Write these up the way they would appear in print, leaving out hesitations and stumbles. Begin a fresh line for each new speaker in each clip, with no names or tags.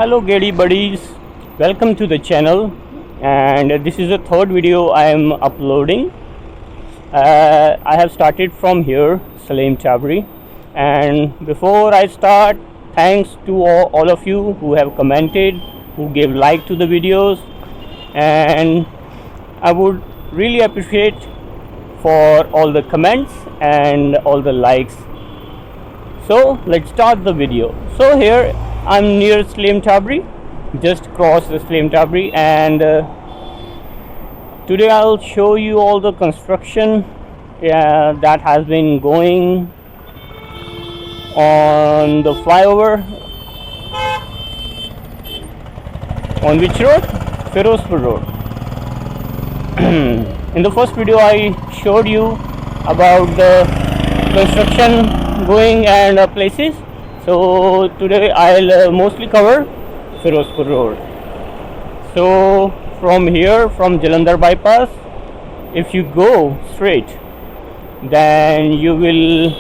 Hello Gady buddies, welcome to the channel, and this is the third video I am uploading. I have started from here, Salem Chabri, and before I start, thanks to all of you who have commented, who gave like to the videos, and I would really appreciate for all the comments and all the likes. So let's start the video. So here I'm near Salem Chabri, just cross the Salem Chabri, and today I'll show you all the construction that has been going on the flyover. On which road? Ferozepur road. In the first video I showed you about the construction going and places. So today I'll mostly cover Ferozepur road. So from here, from Jalandhar bypass, if you go straight, then you will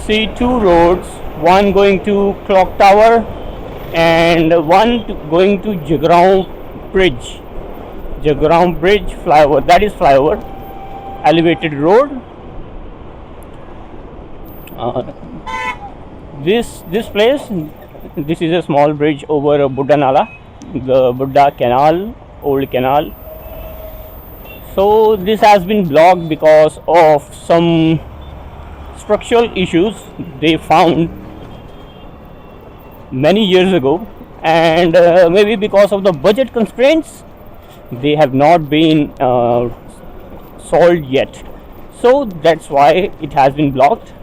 see two roads, one going to Clock Tower and one going to Jagraon Bridge. Jagraon Bridge flyover, that is flyover, elevated road. This place, this is a small bridge over a Buddha Nala, the Buddha Canal, old canal. So this has been blocked because of some structural issues they found many years ago, and maybe because of the budget constraints they have not been solved yet. So that's why it has been blocked.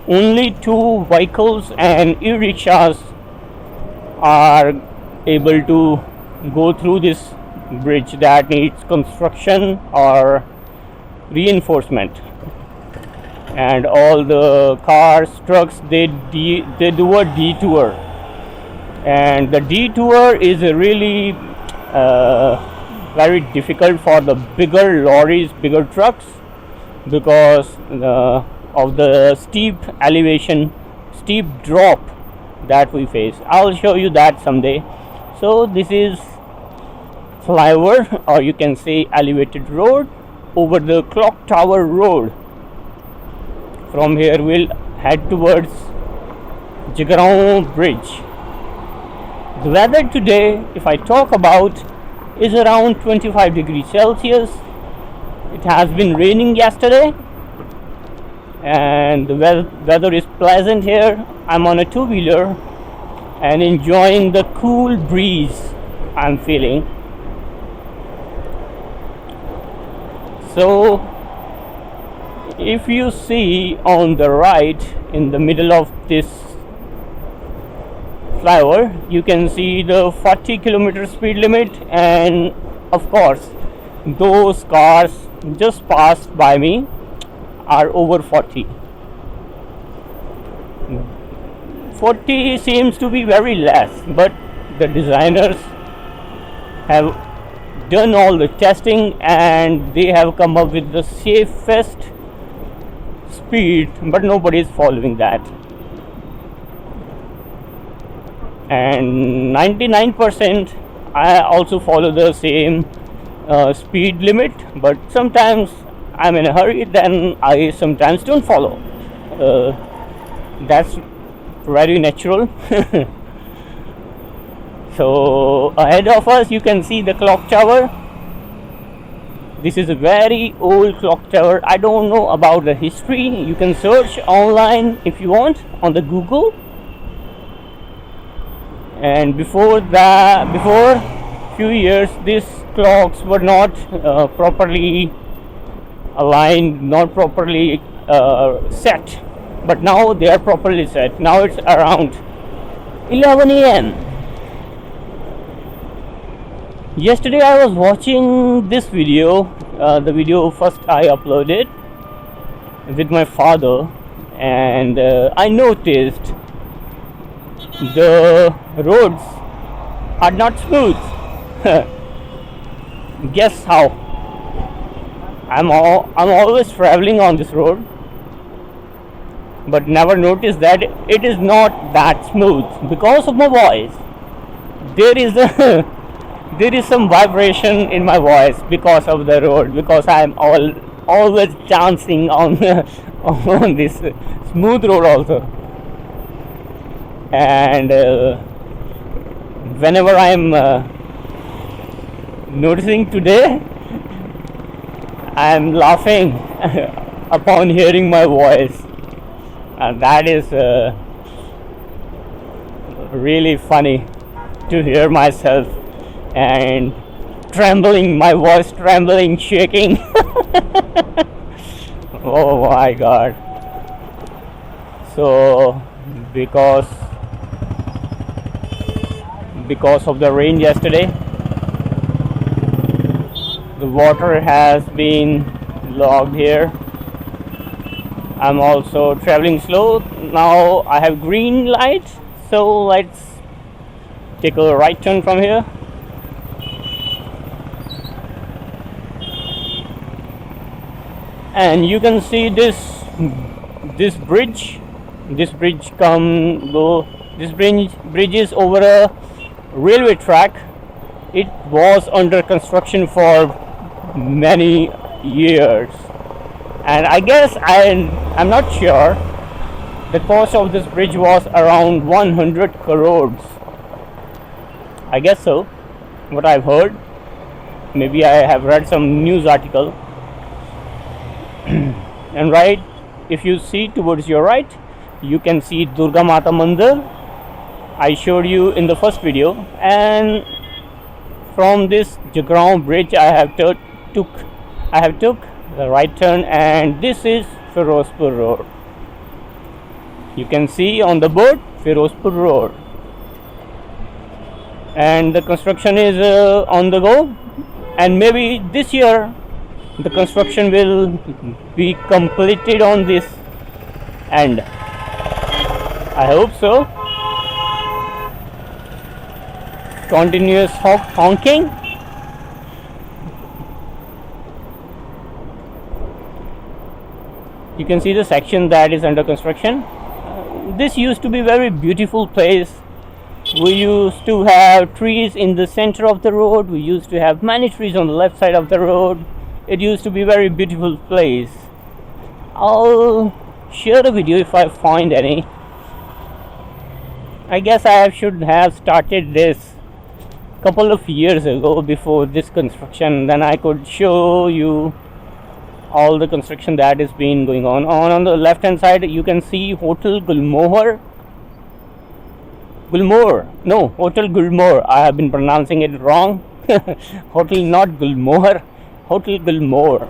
Only two vehicles and e-rickshaws are able to go through this bridge that needs construction or reinforcement, and all the cars, trucks, they do a detour, and the detour is really very difficult for the bigger lorries, bigger trucks, because of the steep elevation, steep drop that we face. I'll show you that someday. So this is flyover, or you can say elevated road, over the Clock Tower road. From here we'll head towards Jagraon Bridge. The weather today, if I talk about, is around 25 degrees Celsius. It has been raining yesterday, and the weather is pleasant here. I'm on a two-wheeler and enjoying the cool breeze I'm feeling. So if you see on the right, in the middle of this flyover, you can see the 40 kilometer speed limit, and of course those cars just passed by me are over 40. 40 seems to be very less, but the designers have done all the testing and they have come up with the safest speed, but nobody is following that. And 99% I also follow the same speed limit, but sometimes I'm in a hurry, then I sometimes don't follow. That's very natural. So ahead of us you can see the clock tower. This is a very old clock tower. I don't know about the history. You can search online if you want on the Google. And before few years, these clocks were not properly aligned, not properly set, but now they are properly set. Now it's around 11 a.m. Yesterday I was watching this video, the video first I uploaded with my father, and I noticed the roads are not smooth. Guess how? I'm always traveling on this road, but never noticed that it is not that smooth because of my voice. There is a there is some vibration in my voice because of the road, because I am always dancing on on this smooth road also. And whenever I am noticing today, I am laughing upon hearing my voice, and that is really funny to hear myself and trembling, my voice trembling, shaking. Oh my god. So because of the rain yesterday, the water has been logged here. I'm also traveling slow. Now I have green light, so let's take a right turn from here. And you can see this bridge. This bridge is over a railway track. It was under construction for many years, and I guess I'm not sure. The cost of this bridge was around 100 crores. I guess so. What I've heard. Maybe I have read some news article. And right, if you see towards your right, you can see Durga Mata Mandir. I showed you in the first video, and from this Jagrao bridge I have took the right turn, and this is Ferozepur Road. You can see on the board Ferozepur Road, and the construction is on the go, and maybe this year the construction will be completed on this end. I hope so. Continuous honking. You can see the section that is under construction. This used to be a very beautiful place. We used to have trees in the center of the road. We used to have many trees on the left side of the road. It used to be a very beautiful place. I'll share a video if I find any. I guess I should have started this couple of years ago before this construction. Then I could show you all the construction that is been going on. On the left hand side you can see Hotel Hotel Gulmohar. I have been pronouncing it wrong. Hotel, not Gulmohar. Hotel Gulmohar.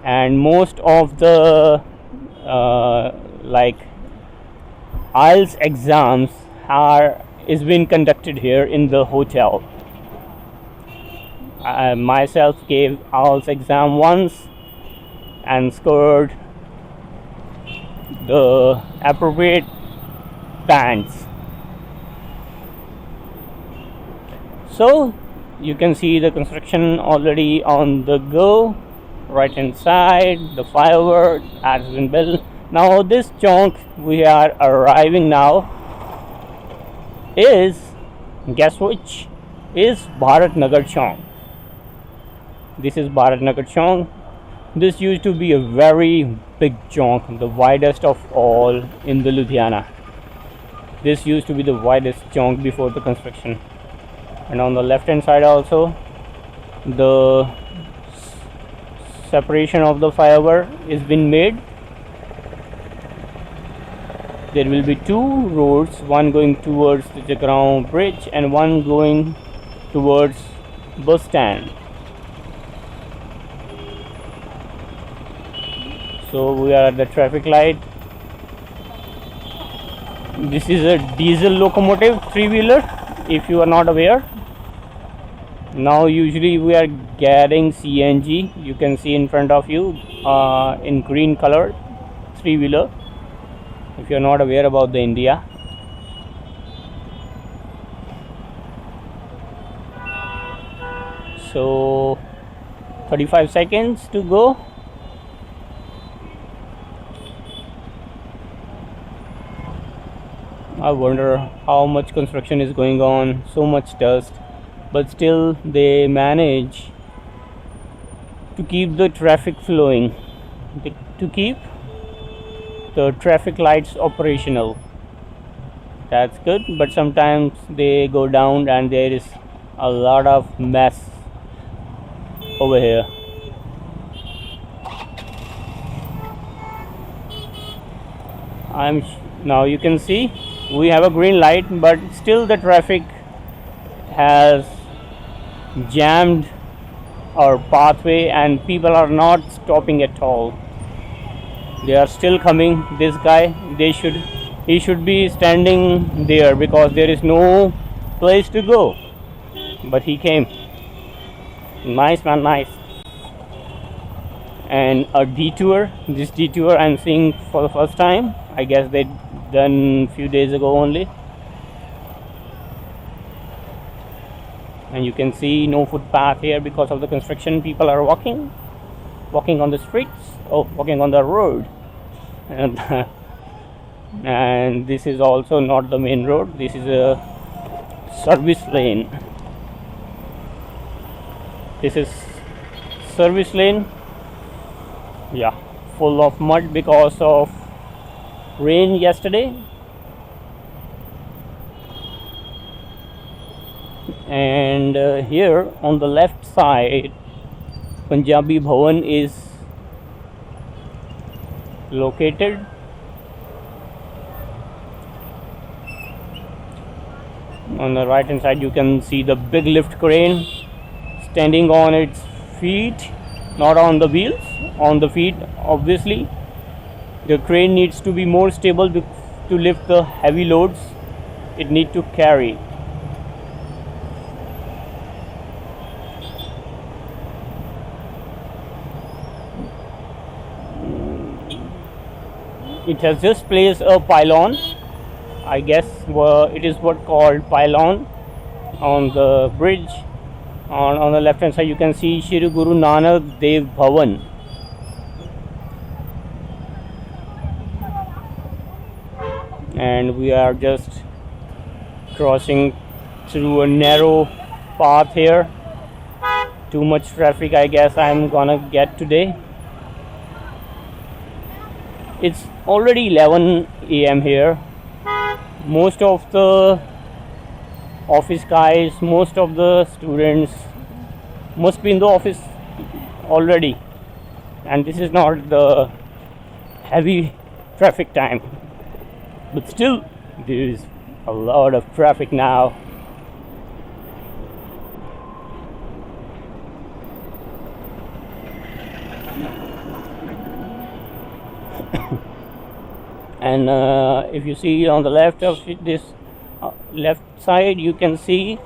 And most of the IELTS exams is being conducted here in the hotel. I myself gave IELTS exam once and scored the appropriate bands. So you can see the construction already on the go. Right hand side, the flyover has been built. Now this chunk we are arriving now is, guess which, is Bharat Nagar Chowk. This is Bharat Nagar Chowk. This used to be a very big chowk, the widest of all in the Ludhiana. This used to be the widest chowk before the construction. And on the left hand side also, the separation of the flyover is been made. There will be two roads, one going towards the Jagrao bridge and one going towards bus stand. So we are at the traffic light. This is a diesel locomotive, 3-wheeler, if you are not aware. Now usually we are getting CNG. You can see in front of you in green color, 3-wheeler, if you are not aware about the India. So 35 seconds to go. I wonder how much construction is going on, so much dust, but still they manage to keep the traffic flowing, to keep the traffic lights operational. That's good, but sometimes they go down and there is a lot of mess over here. Now you can see we have a green light, but still the traffic has jammed our pathway and people are not stopping at all. They are still coming. This guy, he should be standing there because there is no place to go, but he came. Nice man, nice. And a detour, this detour I'm seeing for the first time. I guess they done few days ago only. And you can see no footpath here because of the construction. People are walking on the streets, walking on the road. And and this is also not the main road, this is a service lane. This is service lane, yeah, full of mud because of rain yesterday. And here on the left side, Punjabi Bhavan is located. On the right hand side you can see the big lift crane standing on its feet, not on the wheels, on the feet. Obviously the crane needs to be more stable to lift the heavy loads it need to carry. It has just placed a pylon, I guess it is what called pylon, on the bridge. On the left hand side you can see Shri Guru Nanak Dev Bhavan. And we are just crossing through a narrow path here. Too much traffic I guess I'm gonna get today. It's already 11 AM here. Most of the office guys, most of the students must be in the office already, and this is not the heavy traffic time, but still there is a lot of traffic now. And if you see on the left of this left side you can see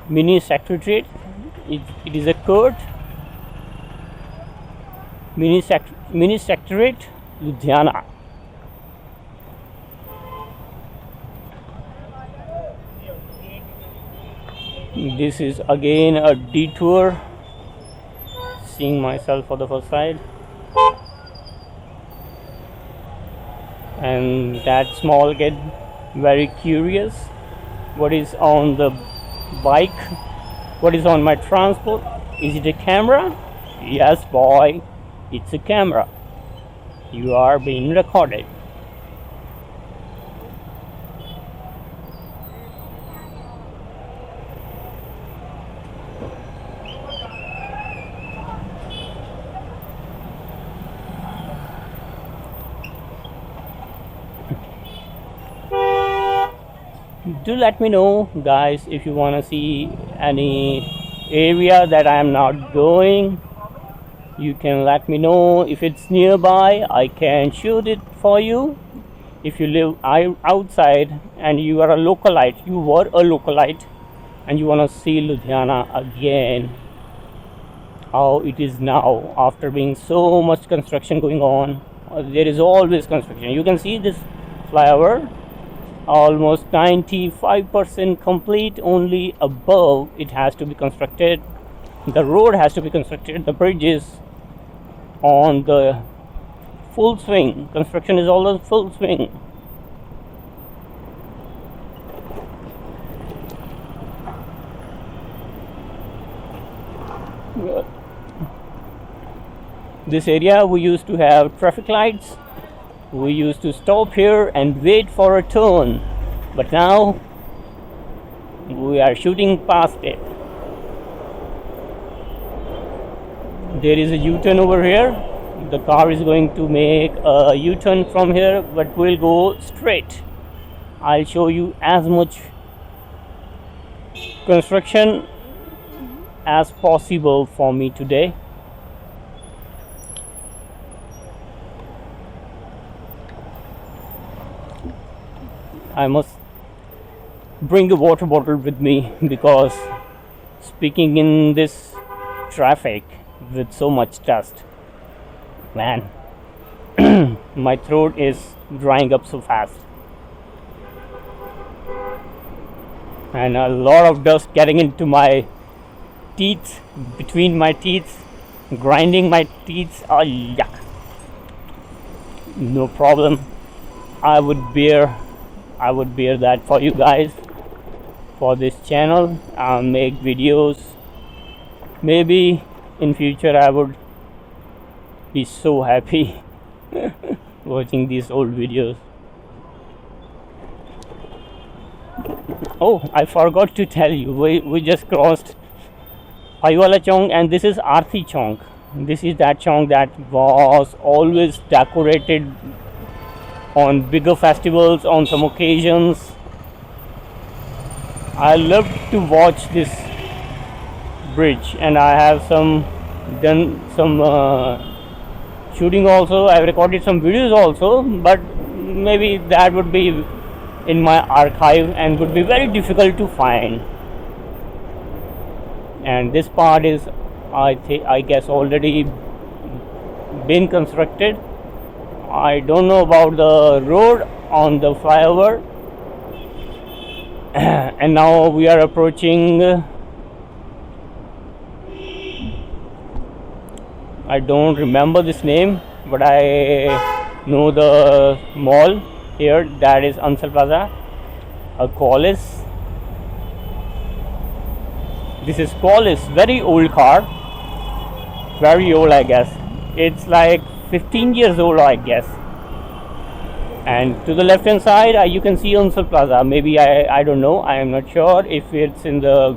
mini secretariat. It is a court. Mini secretariat, Ludhiana. This is again a detour, seeing myself for the first time. And that small kid very curious, what is on the bike, what is on my transport, is it a camera? Yes boy, it's a camera, you are being recorded. Do let me know guys if you want to see any area that I am not going. You can let me know. If it's nearby I can shoot it for you. If you live outside and you are a localite, you were a localite and you want to see Ludhiana again, how it is now after being so much construction going on. There is always construction. You can see this flyover almost 95% complete. Only above it has to be constructed. The road has to be constructed. The bridge is on the full swing. Construction is always full swing. This area we used to have traffic lights. We used to stop here and wait for a turn, but now we are shooting past it. There is a U-turn over here. The car is going to make a U-turn from here, but we'll go straight. I'll show you as much construction as possible for me today. I must bring a water bottle with me because speaking in this traffic with so much dust, man, my throat is drying up so fast, and a lot of dust getting into my teeth, between my teeth, grinding my teeth. Oh, yuck. No problem. I would bear that for you guys, for this channel. I'll make videos. Maybe in future I would be so happy watching these old videos. Oh, I forgot to tell you, we just crossed Paiwala Chowk, and this is Arthi Chowk. This is that chowk that was always decorated on bigger festivals, on some occasions. I love to watch this bridge, and I have done some shooting also. I've recorded some videos also, but maybe that would be in my archive and would be very difficult to find. And this part is, I guess, already been constructed. I don't know about the road on the flyover. And now we are approaching, I don't remember this name, but I know the mall here, that is Ansal Plaza, a Collis. This is Collis, very old car, very old, I guess. It's like 15 years old, I guess. And to the left hand side, you can see Ansal Plaza. Maybe I don't know, I am not sure if it's in the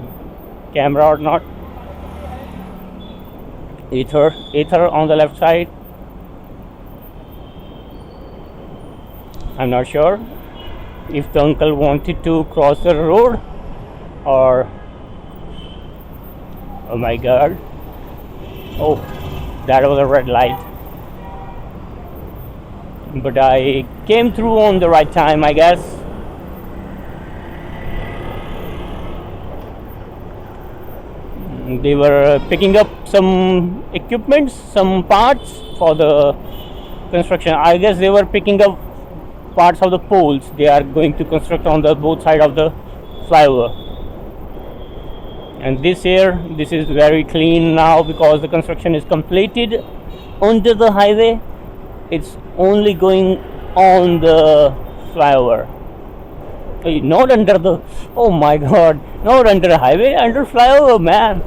camera or not. Ether on the left side. I'm not sure if the uncle wanted to cross the road or, oh my god, oh, that was a red light, but I came through on the right time, I guess. They were picking up some equipments, some parts for the construction. I guess they were picking up parts of the poles they are going to construct on the both side of the flyover. And this is very clean now because the construction is completed under the highway. It's only going on the flyover, not under the, oh my god, not under the highway, under flyover, man.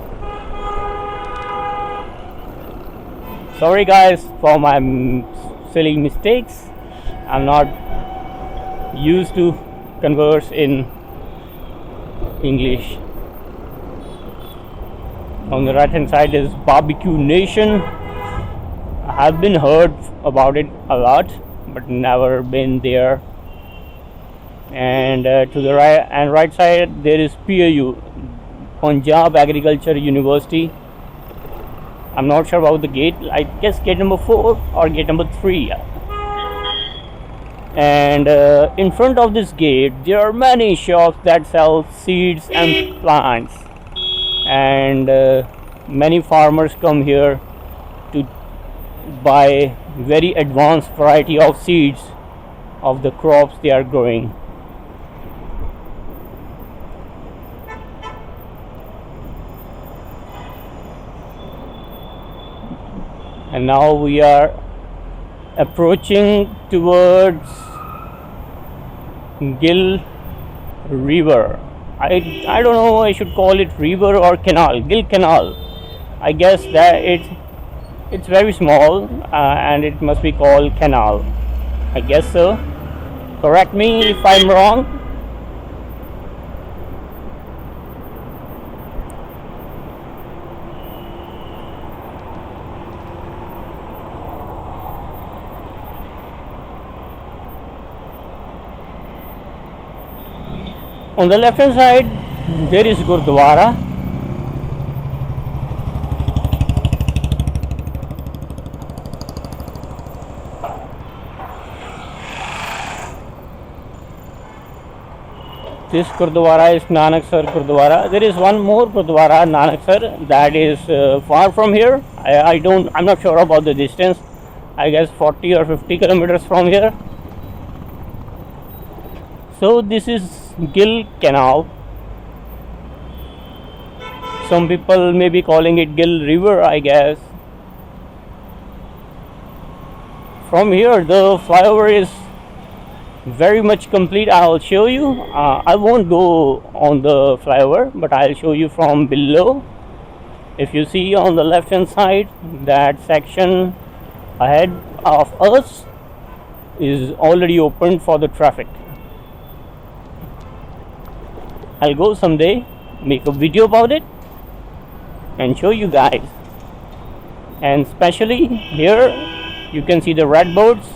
Sorry guys for my silly mistakes. I'm not used to converse in English. On the right hand side is Barbecue Nation. I have been heard about it a lot, but never been there. And to the right side there is PAU, Punjab Agricultural University. I'm not sure about the gate. I guess gate number 4 or gate number 3. And in front of this gate there are many shops that sell seeds and plants, and many farmers come here to buy very advanced variety of seeds of the crops they are growing. And now we are approaching towards Gill River. I don't know, I should call it river or canal. Gill Canal. I guess that it's very small, and it must be called canal. I guess so. Correct me if I'm wrong. On the left hand side there is Gurdwara. This Gurdwara is Nanaksar Gurdwara. There is one more Gurdwara, Nanaksar, that is far from here. I'm not sure about the distance. I guess 40 or 50 kilometers from here. So this is Gill Canal. Some people may be calling it Gill River, I guess. From here the flyover is very much complete. I'll show you. I won't go on the flyover, but I'll show you from below. If you see on the left hand side, that section ahead of us is already open for the traffic. I'll go someday, make a video about it and show you guys. And especially here you can see the red boards.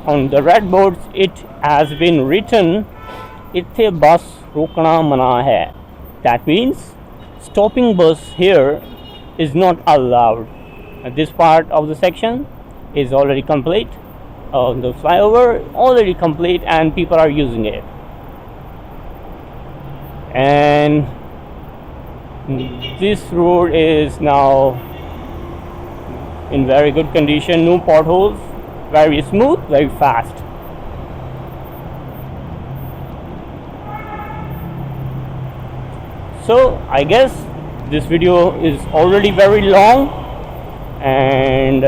On the red boards it has been written "Ithe bus rokna mana hai." That means stopping bus here is not allowed. This part of the section is already complete. The flyover already complete and people are using it. And this road is now in very good condition, no potholes, very smooth, very fast. So I guess this video is already very long, and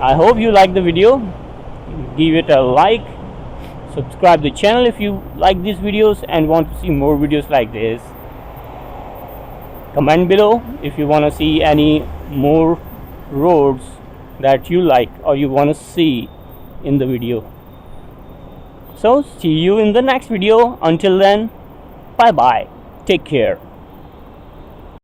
I hope you like the video. Give it a like, subscribe the channel if you like these videos and want to see more videos like this. Comment below if you want to see any more roads that you like or you want to see in the video. So see you in the next video. Until then, bye bye, take care.